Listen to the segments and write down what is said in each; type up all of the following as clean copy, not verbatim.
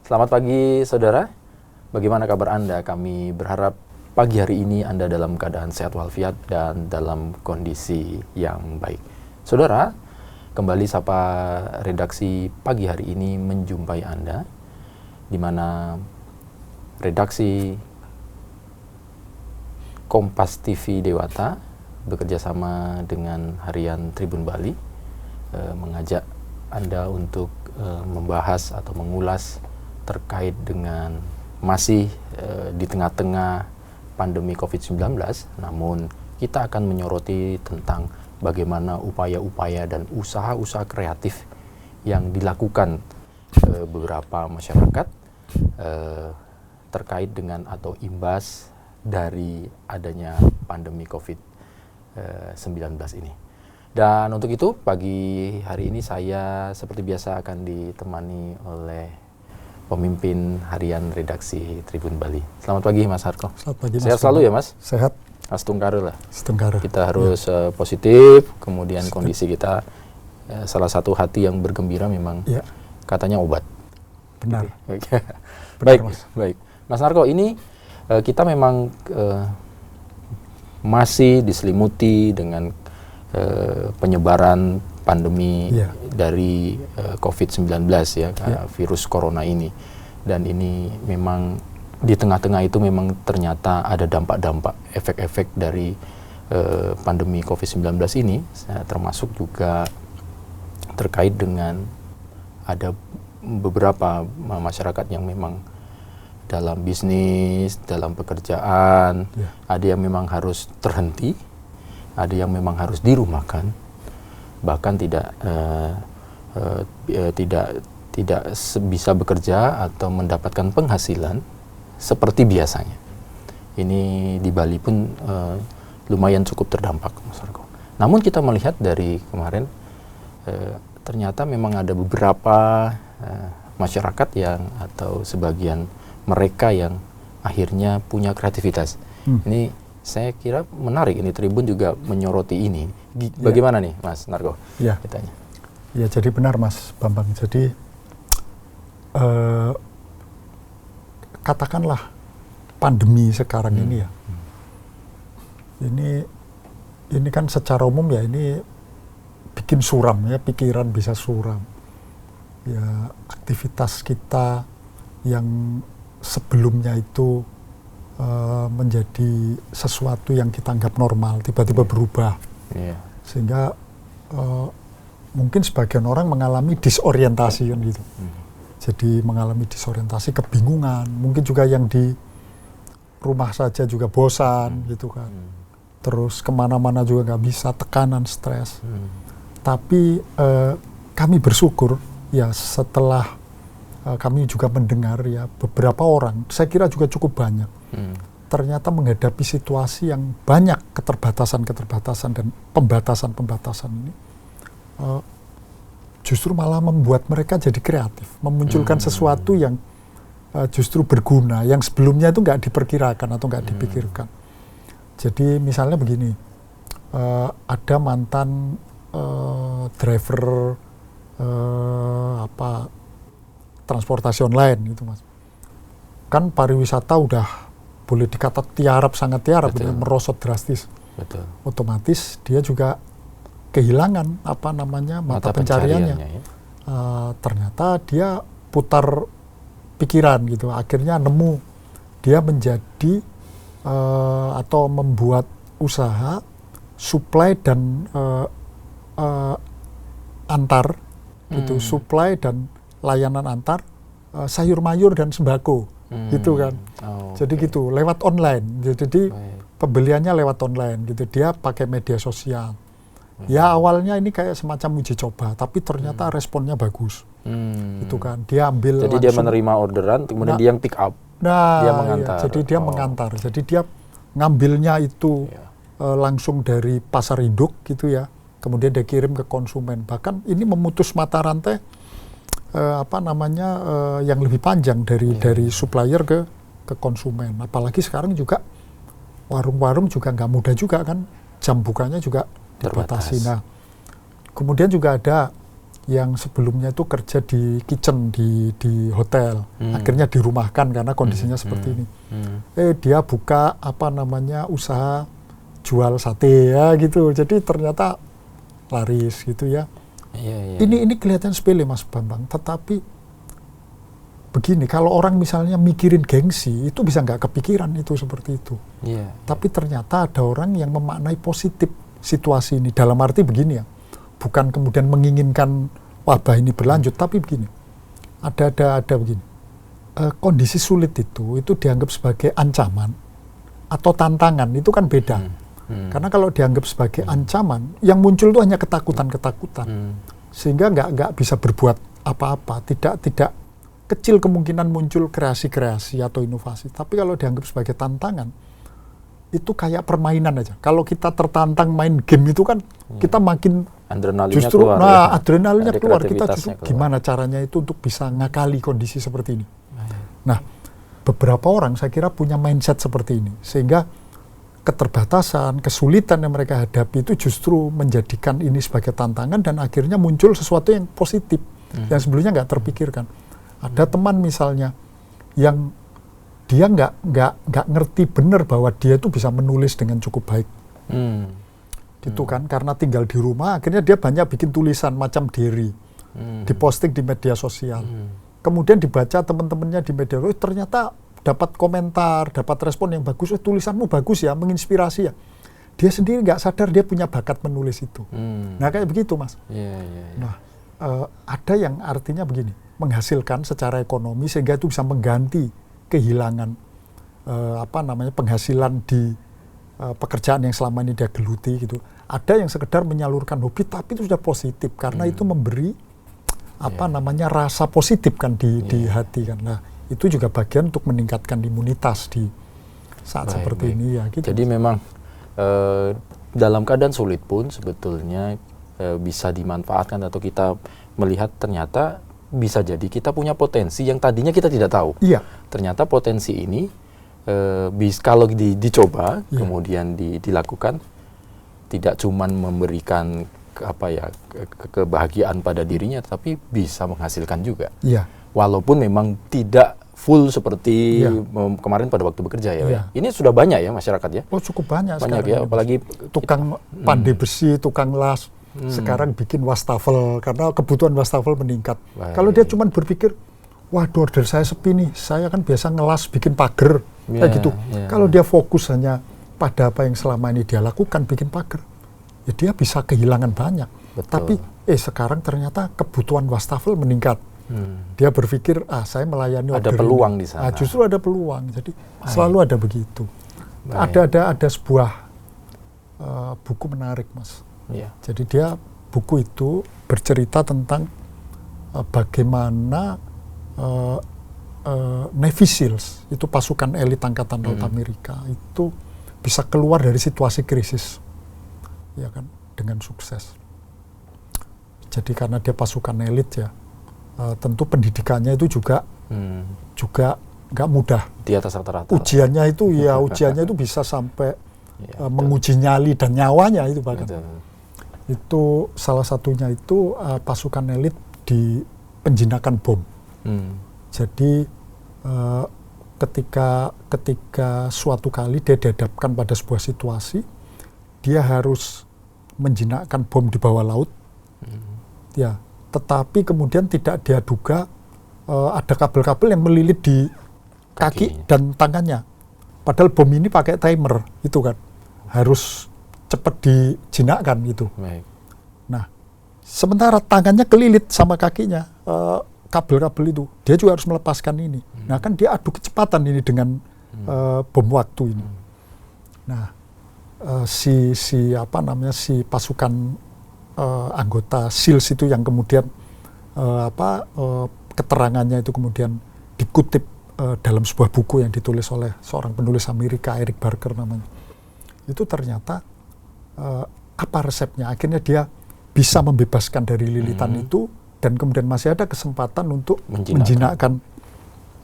Selamat pagi saudara, bagaimana kabar Anda? Kami berharap pagi hari ini Anda dalam keadaan sehat walafiat dan dalam kondisi yang baik. Saudara, kembali Sapa Redaksi pagi hari ini menjumpai Anda, di mana redaksi Kompas TV Dewata bekerja sama dengan Harian Tribun Bali mengajak Anda untuk membahas atau mengulas terkait dengan masih di tengah-tengah pandemi COVID-19, namun kita akan menyoroti tentang bagaimana upaya-upaya dan usaha-usaha kreatif yang dilakukan beberapa masyarakat terkait dengan atau imbas dari adanya pandemi COVID-19 ini. Dan untuk itu, pagi hari ini saya seperti biasa akan ditemani oleh pemimpin harian redaksi Tribun Bali. Selamat pagi Mas Harko. Selamat pagi Mas. Sehat selalu ya Mas? Sehat. Astungkara lah. Astungkara. Kita harus positif, kemudian kondisi kita salah satu hati yang bergembira memang katanya obat. Benar. Gitu. Benar, Baik. Mas Harko, ini kita memang masih diselimuti dengan penyebaran pandemi dari COVID-19 ya, virus corona ini. Dan ini memang di tengah-tengah itu memang ternyata ada dampak-dampak, efek-efek dari pandemi COVID-19 ini, termasuk juga terkait dengan ada beberapa masyarakat yang memang dalam bisnis, dalam pekerjaan, ada yang memang harus terhenti, ada yang memang harus dirumahkan, bahkan tidak bisa bekerja atau mendapatkan penghasilan seperti biasanya. Ini di Bali pun lumayan cukup terdampak, Mas Argo. Namun kita melihat dari kemarin ternyata memang ada beberapa masyarakat yang atau sebagian mereka yang akhirnya punya kreativitas. Ini saya kira menarik, ini Tribun juga menyoroti ini. Bagaimana nih Mas Nargo? Ditanya. Ya, jadi benar Mas Bambang. Jadi katakanlah pandemi sekarang ini ya. Ini kan secara umum ya, ini bikin suram ya, pikiran bisa suram. Ya, aktivitas kita yang sebelumnya itu menjadi sesuatu yang kita anggap normal, tiba-tiba berubah. Sehingga mungkin sebagian orang mengalami disorientasi kan gitu. Jadi mengalami disorientasi, kebingungan, mungkin juga yang di rumah saja juga bosan gitu kan. Terus kemana-mana juga nggak bisa, tekanan, stres. Tapi kami bersyukur ya, setelah kami juga mendengar ya beberapa orang, saya kira juga cukup banyak, ternyata menghadapi situasi yang banyak keterbatasan-keterbatasan dan pembatasan-pembatasan ini, justru malah membuat mereka jadi kreatif, memunculkan sesuatu yang justru berguna, yang sebelumnya itu nggak diperkirakan atau nggak dipikirkan. Jadi misalnya begini, ada mantan driver transportasi online gitu Mas. Kan pariwisata udah boleh dikata tiarap, sangat tiarap, merosot drastis. Betul. Otomatis dia juga kehilangan mata pencariannya. Ternyata dia putar pikiran gitu. Akhirnya nemu, dia menjadi atau membuat usaha supply dan antar gitu, supply dan layanan antar sayur mayur dan sembako gitu kan. Jadi gitu, lewat online. Jadi pembeliannya lewat online gitu. Dia pakai media sosial. Ya awalnya ini kayak semacam uji coba, tapi ternyata responnya bagus. Gitu kan. Dia ambil jadi langsung, dia menerima orderan, kemudian dia yang pick up. Dia mengantar. Jadi dia mengantar. Jadi dia ngambilnya itu langsung dari pasar induk gitu ya. Kemudian dia kirim ke konsumen. Bahkan ini memutus mata rantai yang lebih panjang dari supplier ke konsumen. Apalagi sekarang juga warung-warung juga nggak mudah juga kan, jam bukanya juga dibatasi. Nah, kemudian juga ada yang sebelumnya itu kerja di kitchen di hotel, akhirnya dirumahkan karena kondisinya seperti ini. Dia buka usaha jual sate ya gitu. Jadi ternyata laris gitu ya. Ini kelihatan sepele Mas Bambang, tetapi begini, kalau orang misalnya mikirin gengsi, itu bisa nggak kepikiran itu seperti itu. Tapi ternyata ada orang yang memaknai positif situasi ini, dalam arti begini ya, bukan kemudian menginginkan wabah ini berlanjut, tapi begini, ada begini, kondisi sulit itu dianggap sebagai ancaman atau tantangan, itu kan beda. Karena kalau dianggap sebagai ancaman, yang muncul itu hanya ketakutan-ketakutan, sehingga nggak bisa berbuat apa-apa, tidak kecil kemungkinan muncul kreasi-kreasi atau inovasi. Tapi kalau dianggap sebagai tantangan, itu kayak permainan aja. Kalau kita tertantang main game itu kan kita makin adrenalinnya justru keluar, adrenalinnya keluar. Kita justru gimana caranya itu untuk bisa ngakali kondisi seperti ini. Nah, beberapa orang saya kira punya mindset seperti ini, sehingga keterbatasan, kesulitan yang mereka hadapi itu justru menjadikan ini sebagai tantangan dan akhirnya muncul sesuatu yang positif yang sebelumnya nggak terpikirkan. Ada teman misalnya yang dia nggak ngerti benar bahwa dia itu bisa menulis dengan cukup baik, gitu kan? Karena tinggal di rumah, akhirnya dia banyak bikin tulisan macam diary, diposting di media sosial. Kemudian dibaca teman-temannya di media sosial, ternyata dapat komentar, dapat respon yang bagus, tulisanmu bagus ya, menginspirasi ya. Dia sendiri nggak sadar dia punya bakat menulis itu. Nah kayak begitu Mas. Nah ada yang artinya begini, menghasilkan secara ekonomi sehingga itu bisa mengganti kehilangan penghasilan di pekerjaan yang selama ini dia geluti gitu. Ada yang sekedar menyalurkan hobi, tapi itu sudah positif karena itu memberi rasa positif kan di hati kan. Nah itu juga bagian untuk meningkatkan imunitas di saat seperti ini ya. Gitu. Jadi memang dalam keadaan sulit pun sebetulnya bisa dimanfaatkan atau kita melihat ternyata bisa jadi kita punya potensi yang tadinya kita tidak tahu. Ternyata potensi ini kalau dicoba kemudian dilakukan tidak cuman memberikan kebahagiaan pada dirinya, tapi bisa menghasilkan juga. Walaupun memang tidak full seperti kemarin pada waktu bekerja ya. Ini sudah banyak ya masyarakat ya. Oh cukup banyak ya, apalagi tukang pandai besi, tukang las, sekarang bikin wastafel karena kebutuhan wastafel meningkat. Kalau dia cuma berpikir, waduh order saya sepi nih, saya kan biasa ngelas bikin pagar kayak gitu. Kalau dia fokus hanya pada apa yang selama ini dia lakukan, bikin pagar, ya dia bisa kehilangan banyak. Tapi sekarang ternyata kebutuhan wastafel meningkat. Dia berpikir, saya melayani order. Ada peluang di sana. Justru ada peluang. Jadi selalu ada begitu. Ada sebuah buku menarik, Mas. Jadi buku itu bercerita tentang bagaimana Navy Seals, itu pasukan elit angkatan laut Amerika, itu bisa keluar dari situasi krisis, ya kan, dengan sukses. Jadi karena dia pasukan elit ya. Tentu pendidikannya itu juga nggak mudah. Di atas rata-rata. Ujiannya itu bisa sampai menguji nyali dan nyawanya itu bahkan. Itu salah satunya itu pasukan elit di penjinakan bom. Jadi ketika suatu kali dia dihadapkan pada sebuah situasi, dia harus menjinakkan bom di bawah laut. Tetapi kemudian tidak dia duga ada kabel-kabel yang melilit di kaki dan tangannya. Padahal bom ini pakai timer, itu kan harus cepat dijinakkan gitu. Nah, sementara tangannya kelilit sama kakinya, kabel-kabel itu, dia juga harus melepaskan ini. Nah, kan dia adu kecepatan ini dengan bom waktu ini. Nah, si pasukan anggota SEALs itu yang kemudian keterangannya itu kemudian dikutip dalam sebuah buku yang ditulis oleh seorang penulis Amerika, Eric Barker namanya. Itu ternyata apa resepnya? Akhirnya dia bisa membebaskan dari lilitan itu dan kemudian masih ada kesempatan untuk menjinakkan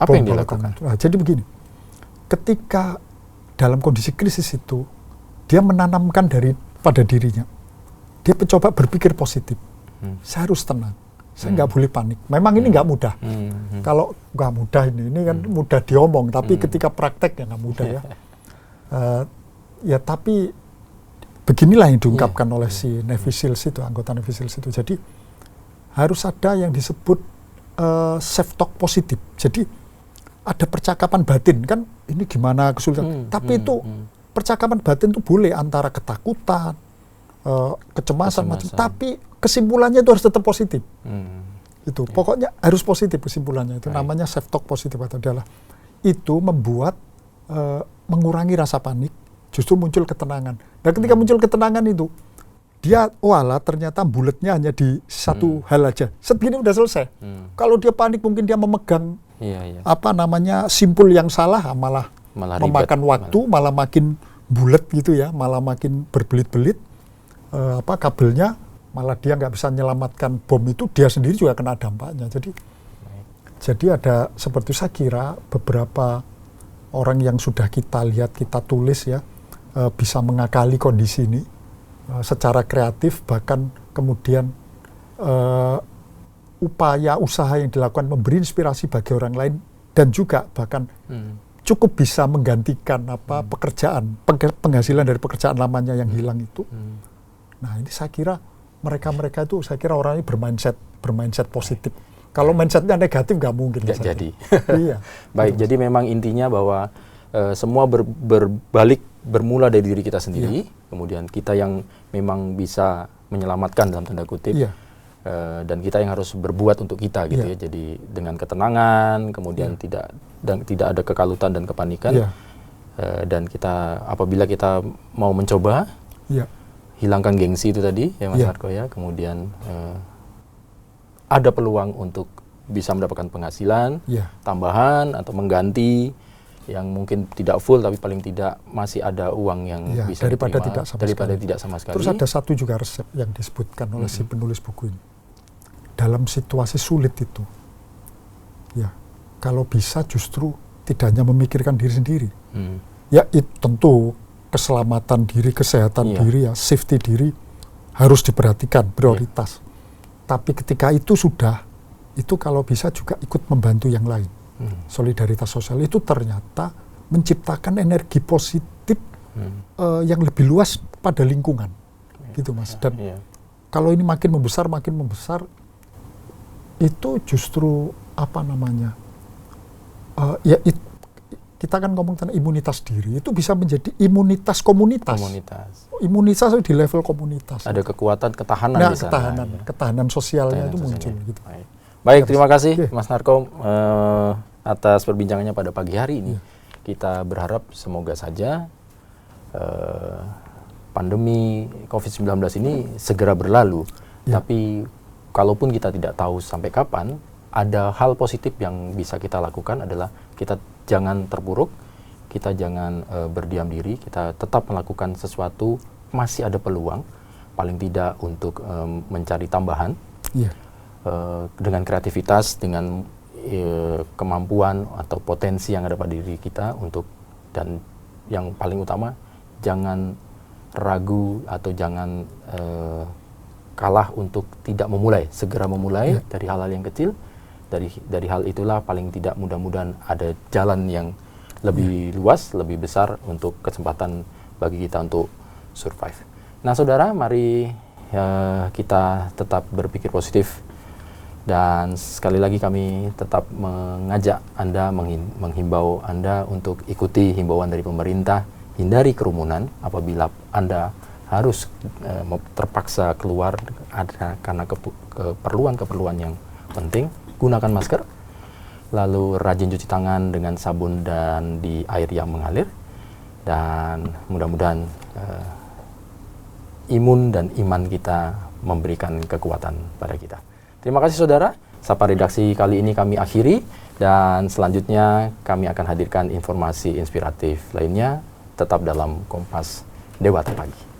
apa yang dilakukan. Nah, jadi begini, ketika dalam kondisi krisis itu dia menanamkan pada dirinya. Dia mencoba berpikir positif. Saya harus tenang. Saya nggak boleh panik. Memang ini nggak mudah. Kalau nggak mudah ini kan mudah diomong, tapi ketika praktek ya nggak mudah ya. Ya tapi beginilah yang diungkapkan oleh si Navy Seals itu, anggota Navy Seals itu. Jadi harus ada yang disebut self-talk positif. Jadi ada percakapan batin, kan ini gimana kesulitan. Tapi itu percakapan batin itu boleh antara ketakutan, kecemasan, macam, tapi kesimpulannya itu harus tetap positif. Itu pokoknya harus positif kesimpulannya. Itu namanya self-talk positif atau adalah itu membuat mengurangi rasa panik, justru muncul ketenangan. Dan ketika muncul ketenangan itu, dia walah ternyata bulatnya hanya di satu hal aja. Segini udah selesai. Kalau dia panik mungkin dia memegang apa namanya simpul yang salah, malah memakan waktu, malah makin bulat gitu ya, malah makin berbelit-belit kabelnya, malah dia nggak bisa menyelamatkan bom itu, dia sendiri juga kena dampaknya. Jadi ada seperti saya kira beberapa orang yang sudah kita lihat, kita tulis ya, bisa mengakali kondisi ini secara kreatif, bahkan kemudian upaya usaha yang dilakukan memberi inspirasi bagi orang lain, dan juga bahkan cukup bisa menggantikan pekerjaan, penghasilan dari pekerjaan lamanya yang hilang itu. Nah ini saya kira mereka itu saya kira orangnya bermindset positif. Kalau mindsetnya negatif nggak mungkin. Nggak jadi. Iya. Baik, jadi memang intinya bahwa semua bermula dari diri kita sendiri, kemudian kita yang memang bisa menyelamatkan dalam tanda kutip, dan kita yang harus berbuat untuk kita gitu ya. Jadi dengan ketenangan, kemudian tidak ada kekalutan dan kepanikan, dan kita apabila kita mau mencoba, hilangkan gengsi itu tadi ya Mas Marco ya, kemudian ada peluang untuk bisa mendapatkan penghasilan tambahan atau mengganti yang mungkin tidak full tapi paling tidak masih ada uang yang bisa daripada diterima, tidak sama sekali. Terus ada satu juga resep yang disebutkan oleh si penulis buku ini. Dalam situasi sulit itu, ya kalau bisa justru tidak hanya memikirkan diri sendiri. Ya itu tentu keselamatan diri, kesehatan diri, ya safety diri harus diperhatikan, prioritas. Tapi ketika itu sudah, itu kalau bisa juga ikut membantu yang lain. Solidaritas sosial itu ternyata menciptakan energi positif yang lebih luas pada lingkungan, gitu Mas. Dan kalau ini makin membesar, itu justru apa namanya? Kita kan ngomong tentang imunitas diri, itu bisa menjadi imunitas komunitas. Imunitas di level komunitas. Ada kekuatan ketahanan di sana. Ketahanan sosialnya itu muncul. Gitu. Baik, terima kasih Mas Narko atas perbincangannya pada pagi hari ini. Kita berharap semoga saja pandemi COVID-19 ini segera berlalu. Tapi kalaupun kita tidak tahu sampai kapan, ada hal positif yang bisa kita lakukan adalah kita jangan terpuruk, kita jangan berdiam diri, kita tetap melakukan sesuatu, masih ada peluang, paling tidak untuk mencari tambahan, dengan kreativitas, dengan kemampuan atau potensi yang ada pada diri kita untuk, dan yang paling utama, jangan ragu atau jangan kalah untuk tidak memulai, segera memulai dari hal-hal yang kecil. Dari hal itulah paling tidak mudah-mudahan ada jalan yang lebih luas, lebih besar untuk kesempatan bagi kita untuk survive. Nah saudara, mari kita tetap berpikir positif, dan sekali lagi kami tetap mengajak Anda, menghimbau Anda untuk ikuti himbauan dari pemerintah, hindari kerumunan apabila Anda harus terpaksa keluar karena keperluan yang penting. Gunakan masker, lalu rajin cuci tangan dengan sabun dan di air yang mengalir, dan mudah-mudahan imun dan iman kita memberikan kekuatan pada kita. Terima kasih saudara, Sapa Redaksi kali ini kami akhiri, dan selanjutnya kami akan hadirkan informasi inspiratif lainnya, tetap dalam Kompas Dewata Pagi.